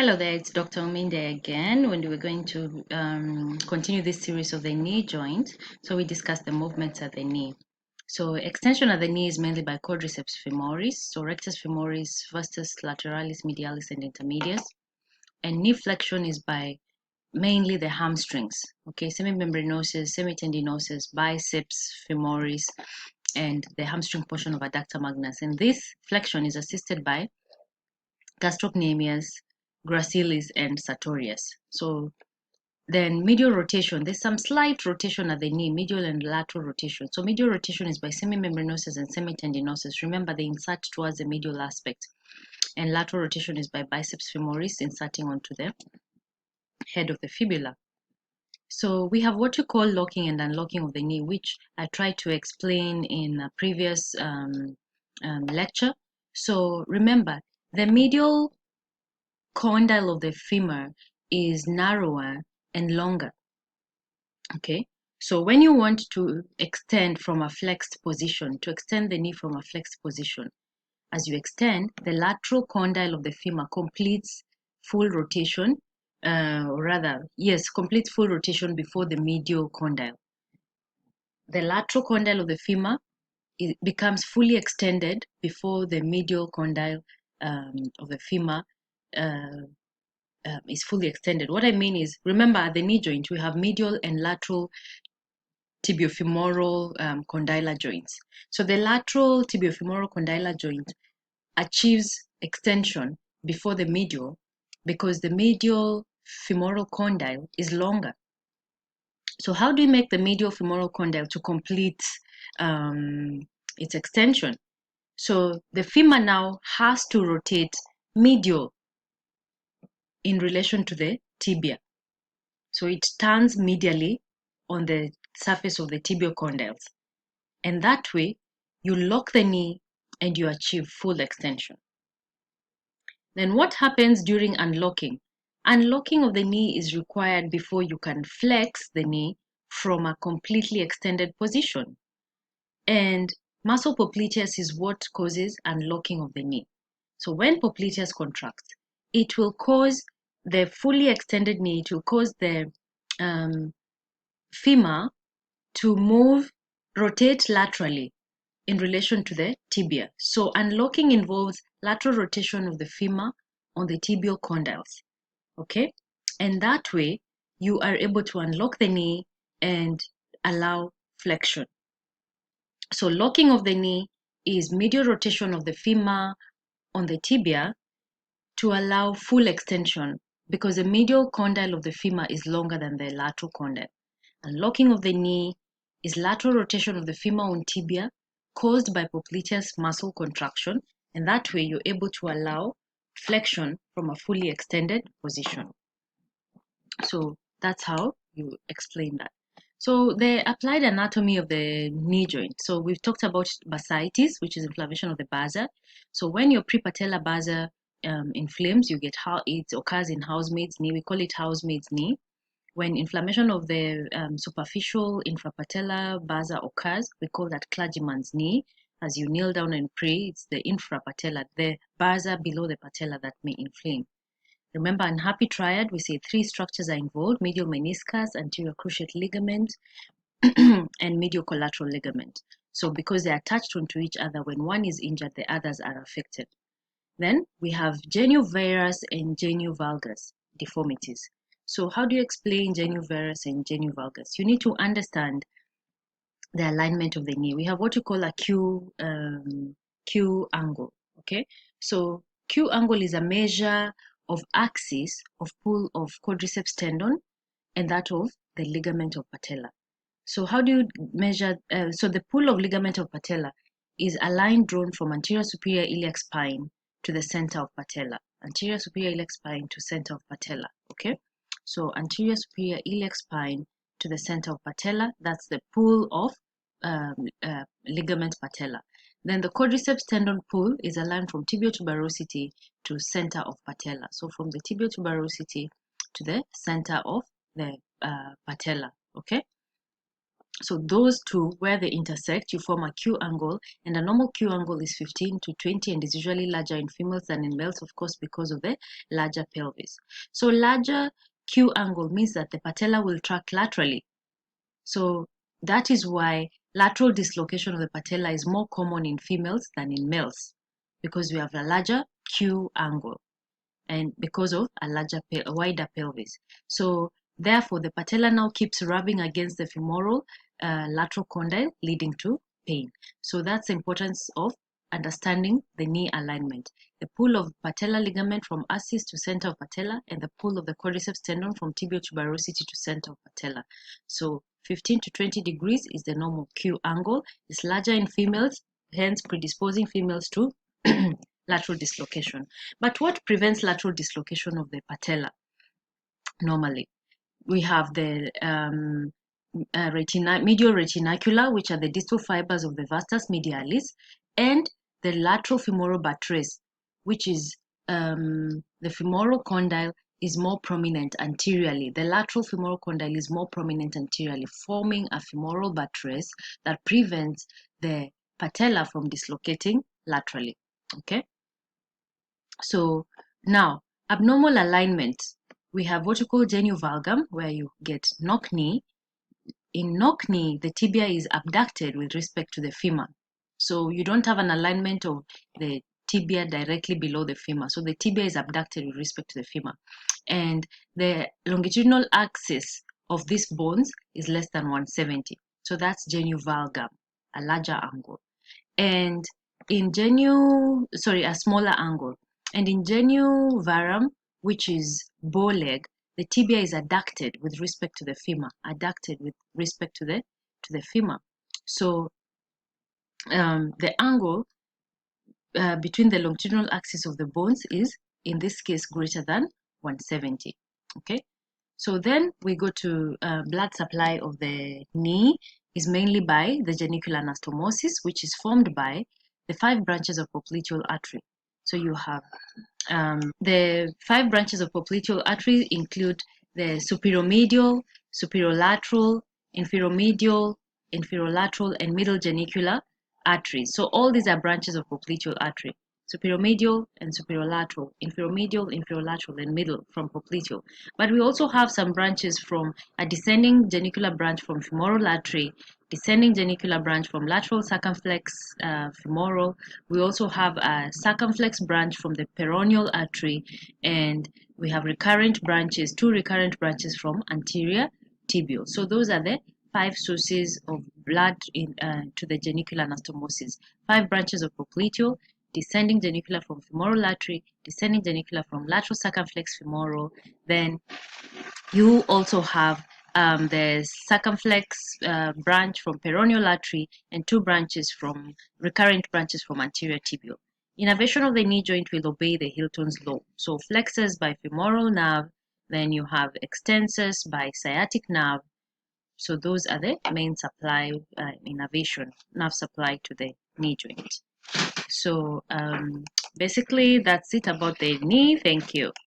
Hello there, it's Dr. Ominde again. When we're going to continue this series of the knee joint, so we discussed the movements at the knee. So extension at the knee is mainly by quadriceps femoris, so rectus femoris, vastus lateralis, medialis, and intermedius. And knee flexion is by mainly the hamstrings, okay, semimembranosus, semitendinosus, biceps femoris, and the hamstring portion of adductor magnus. And this flexion is assisted by gastrocnemius, gracilis, and sartorius. So then medial rotation, there's some slight rotation at the knee, medial and lateral rotation. So medial rotation is by semimembranosus and semitendinosus. Remember, they insert towards the medial aspect. And lateral rotation is by biceps femoris inserting onto the head of the fibula. So we have what you call locking and unlocking of the knee, which I tried to explain in a previous lecture. So remember, the medial condyle of the femur is narrower and longer. Okay, so when you want to extend from a flexed position, to extend the knee from a flexed position, as you extend, the lateral condyle of the femur completes full rotation, completes full rotation before the medial condyle. The lateral condyle of the femur becomes fully extended before the medial condyle of the femur is fully extended. What I mean is, remember at the knee joint, we have medial and lateral tibiofemoral condylar joints. So the lateral tibiofemoral condylar joint achieves extension before the medial because the medial femoral condyle is longer. So how do you make the medial femoral condyle to complete its extension? So the femur now has to rotate medial in relation to the tibia. So it turns medially on the surface of the tibial condyles. And that way, you lock the knee and you achieve full extension. Then what happens during unlocking? Unlocking of the knee is required before you can flex the knee from a completely extended position. And muscle popliteus is what causes unlocking of the knee. So when popliteus contracts, it will cause the fully extended knee, it will cause the femur to rotate laterally in relation to the tibia. So unlocking involves lateral rotation of the femur on the tibial condyles, okay? And that way, you are able to unlock the knee and allow flexion. So locking of the knee is medial rotation of the femur on the tibia to allow full extension because the medial condyle of the femur is longer than the lateral condyle. Unlocking of the knee is lateral rotation of the femur on tibia caused by popliteus muscle contraction, and that way you're able to allow flexion from a fully extended position. So that's how you explain that. So the applied anatomy of the knee joint. So we've talked about bursitis, which is inflammation of the bursa. So when your prepatellar bursa inflames, it occurs in housemaid's knee. We call it housemaid's knee. When inflammation of the superficial infrapatellar bursa occurs, we call that clergyman's knee. As you kneel down and pray, it's the infrapatellar, the bursa below the patella that may inflame. Remember, unhappy triad, we say 3 structures are involved: medial meniscus, anterior cruciate ligament, and medial collateral ligament. So because they are attached onto each other, when one is injured, the others are affected. Then we have genu varus and genu valgus deformities. So how do you explain genu varus and genu valgus? You need to understand the alignment of the knee. We have what you call a Q angle. Okay, so Q angle is a measure of axis of pull of quadriceps tendon and that of the ligament of patella. So how do you measure? So the pull of ligament of patella is a line drawn from anterior superior iliac spine to the center of patella. Anterior superior iliac spine to center of patella. Okay, so anterior superior iliac spine to the center of patella. That's the pull of ligament patella. Then the quadriceps tendon pull is a line from tibial tuberosity to center of patella. So from the tibial tuberosity to the center of the patella. Okay. So those two, where they intersect, you form a Q angle, and a normal Q angle is 15 to 20 and is usually larger in females than in males, of course, because of the larger pelvis. So larger Q angle means that the patella will track laterally. So that is why lateral dislocation of the patella is more common in females than in males, because we have a larger Q angle and because of a wider pelvis. So therefore, the patella now keeps rubbing against the femoral lateral condyle, leading to pain. So that's the importance of understanding the knee alignment. The pull of patellar ligament from axis to center of patella, and the pull of the quadriceps tendon from tibial tuberosity to center of patella. So 15 to 20 degrees is the normal Q angle. It's larger in females, hence predisposing females to lateral dislocation. But what prevents lateral dislocation of the patella normally? We have the medial retinacula, which are the distal fibers of the vastus medialis, and the lateral femoral buttress, which is the femoral condyle is more prominent anteriorly. The lateral femoral condyle is more prominent anteriorly, forming a femoral buttress that prevents the patella from dislocating laterally. Okay. So now, abnormal alignment. We have what you call genu valgum, where you get knock knee. In knock knee, the tibia is abducted with respect to the femur. So you don't have an alignment of the tibia directly below the femur. So the tibia is abducted with respect to the femur. And the longitudinal axis of these bones is less than 170. So that's genu valgum, a larger angle. And in a smaller angle. And in genu varum, which is bow leg, the tibia is adducted with respect to the femur, adducted with respect to the femur. So the angle between the longitudinal axis of the bones is, in this case, greater than 170. Okay. So then we go to blood supply of the knee is mainly by the genicular anastomosis, which is formed by the 5 branches of popliteal artery. So you have the 5 branches of popliteal artery include the superiormedial, superiorlateral, inferiormedial, inferiorlateral, and middle genicular arteries. So all these are branches of popliteal artery. Superiormedial and superiorlateral, inferiormedial, inferiorlateral, and middle from popliteal. But we also have some branches from a descending genicular branch from femoral artery, descending genicular branch from lateral circumflex femoral. We also have a circumflex branch from the peroneal artery, and we have recurrent branches, 2 recurrent branches from anterior tibial. So those are the 5 sources of blood to the genicular anastomosis. 5 branches of popliteal, descending genicular from femoral artery, descending genicular from lateral circumflex femoral. Then you also have the circumflex branch from peroneal artery and 2 branches from recurrent branches from anterior tibial. Innervation of the knee joint will obey the Hilton's law. So flexors by femoral nerve, then you have extensors by sciatic nerve. So those are the main supply innervation, nerve supply to the knee joint. So basically that's it about the knee. Thank you.